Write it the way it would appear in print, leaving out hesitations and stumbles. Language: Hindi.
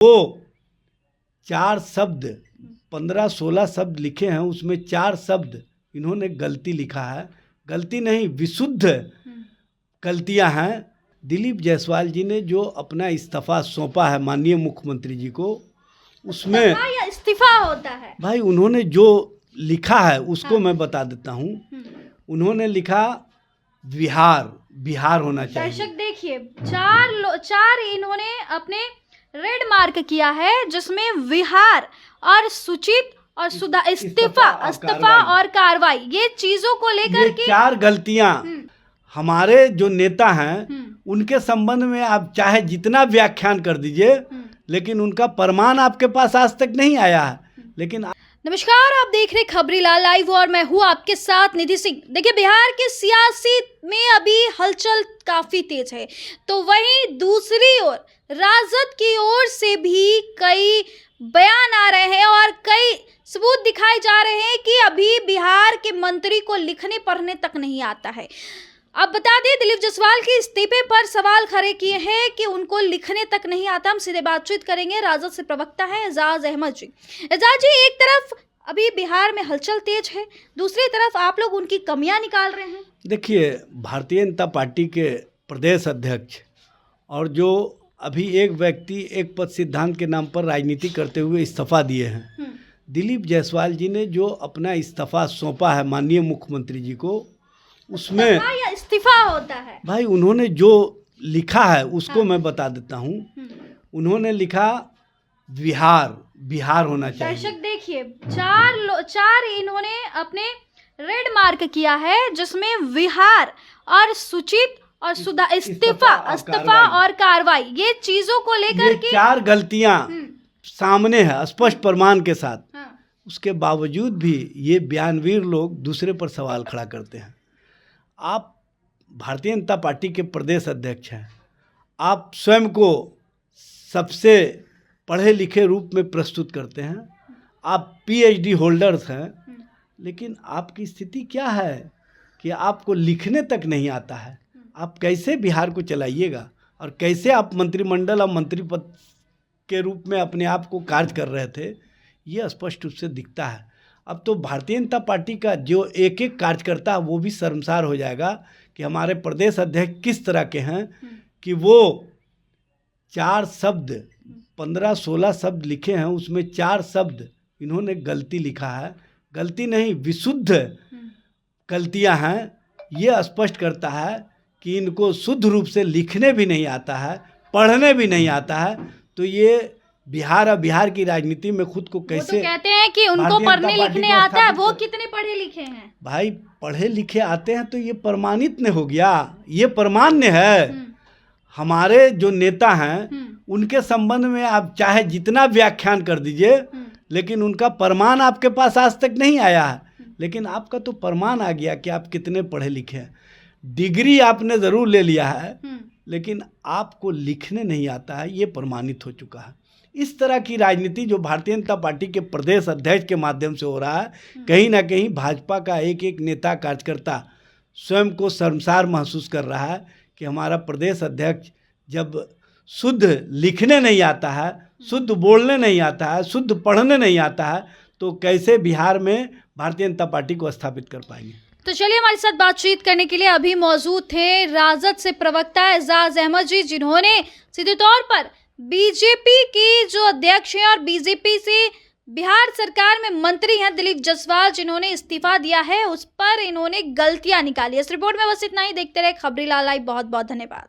वो 4 शब्द 15-16 शब्द लिखे हैं, उसमें 4 शब्द इन्होंने गलती लिखा है। गलती नहीं, विशुद्ध गलतियां हैं। दिलीप जायसवाल जी ने जो अपना इस्तीफा सौंपा है माननीय मुख्यमंत्री जी को, उसमें या इस्तीफा होता है भाई उन्होंने जो लिखा है उसको मैं बता देता हूँ। उन्होंने लिखा बिहार होना चाहिए। दर्शक देखिए, चार इन्होंने अपने रेड मार्क किया है, जिसमें विहार और सूचित और सुधा इस्तीफा और कार्रवाई, ये चीजों को लेकर के 4 गलतियां हमारे जो नेता हैं उनके संबंध में आप चाहे जितना व्याख्यान कर दीजिए, लेकिन उनका प्रमाण आपके पास आज तक नहीं आया है। लेकिन नमस्कार, आप देख रहे खबरीलाल लाइव और मैं हूं आपके साथ निधि सिंह। देखिए, बिहार के सियासी में अभी हलचल काफी तेज है, तो वहीं दूसरी ओर राजद की ओर से भी कई बयान आ रहे हैं और कई सबूत दिखाए जा रहे हैं कि अभी बिहार के मंत्री को लिखने पढ़ने तक नहीं आता है। अब बता दें, दिलीप जायसवाल के इस्तीफे पर सवाल खड़े किए हैं कि उनको लिखने तक नहीं आता। हम सीधे बातचीत करेंगे, राजद से प्रवक्ता है एजाज अहमद जी। एजाज जी, एक तरफ अभी बिहार में हलचल तेज है, दूसरी तरफ आप लोग उनकी कमियां निकाल रहे हैं। देखिए, भारतीय जनता पार्टी के प्रदेश अध्यक्ष और जो अभी एक व्यक्ति एक पद सिद्धांत के नाम पर राजनीति करते हुए इस्तीफा दिए हैं, दिलीप जायसवाल जी ने जो अपना इस्तीफा सौंपा है माननीय मुख्यमंत्री जी को, उसमें या इस्तीफा होता है भाई उन्होंने जो लिखा है उसको मैं बता देता हूँ। उन्होंने लिखा बिहार होना चाहिए। दर्शक देखिए, चार इन्होंने अपने रेड मार्क किया है, जिसमें विहार और सूचित और सुधा इस्तीफा और कार्रवाई, ये चीजों को लेकर के 4 गलतियां सामने है स्पष्ट प्रमाण के साथ। उसके बावजूद भी ये बयानवीर लोग दूसरे पर सवाल खड़ा करते हैं। आप भारतीय जनता पार्टी के प्रदेश अध्यक्ष हैं, आप स्वयं को सबसे पढ़े लिखे रूप में प्रस्तुत करते हैं, आप PhD होल्डर्स हैं, लेकिन आपकी स्थिति क्या है कि आपको लिखने तक नहीं आता है। आप कैसे बिहार को चलाइएगा और कैसे आप मंत्रिमंडल और मंत्री पद के रूप में अपने आप को कार्य कर रहे थे, ये स्पष्ट रूप से दिखता है। अब तो भारतीय जनता पार्टी का जो एक एक कार्यकर्ता वो भी शर्मसार हो जाएगा कि हमारे प्रदेश अध्यक्ष किस तरह के हैं कि वो 4 शब्द 15-16 शब्द लिखे हैं, उसमें 4 शब्द इन्होंने गलती लिखा है। गलती नहीं, विशुद्ध गलतियां हैं। ये स्पष्ट करता है कि इनको शुद्ध रूप से लिखने भी नहीं आता है, पढ़ने भी नहीं आता है। तो ये बिहार की राजनीति में खुद को कैसे, वो तो कहते हैं कि उनको पढ़ने लिखने आता है, वो कितने पढ़े लिखे हैं? भाई पढ़े लिखे आते हैं तो ये प्रमाणित नहीं हो गया, ये प्रमाण्य है। हमारे जो नेता हैं उनके संबंध में आप चाहे जितना व्याख्यान कर दीजिए, लेकिन उनका प्रमाण आपके पास आज तक नहीं आया है। लेकिन आपका तो प्रमाण आ गया कि आप कितने पढ़े लिखे हैं। डिग्री आपने ज़रूर ले लिया है, लेकिन आपको लिखने नहीं आता है, ये प्रमाणित हो चुका है। इस तरह की राजनीति जो भारतीय जनता पार्टी के प्रदेश अध्यक्ष के माध्यम से हो रहा है, कहीं ना कहीं भाजपा का एक एक नेता कार्यकर्ता स्वयं को शर्मसार महसूस कर रहा है कि हमारा प्रदेश अध्यक्ष जब शुद्ध लिखने नहीं आता है, शुद्ध बोलने नहीं आता है, शुद्ध पढ़ने नहीं आता है, तो कैसे बिहार में भारतीय जनता पार्टी को स्थापित कर पाएंगे। तो चलिए, हमारे साथ बातचीत करने के लिए अभी मौजूद थे राजद से प्रवक्ता एजाज अहमद जी, जिन्होंने सीधे तौर पर बीजेपी के जो अध्यक्ष हैं और बीजेपी से बिहार सरकार में मंत्री हैं दिलीप जायसवाल, जिन्होंने इस्तीफा दिया है, उस पर इन्होंने गलतियां निकाली। इस रिपोर्ट में बस इतना ही। देखते रहे खबरीलाल लाइव। बहुत बहुत धन्यवाद।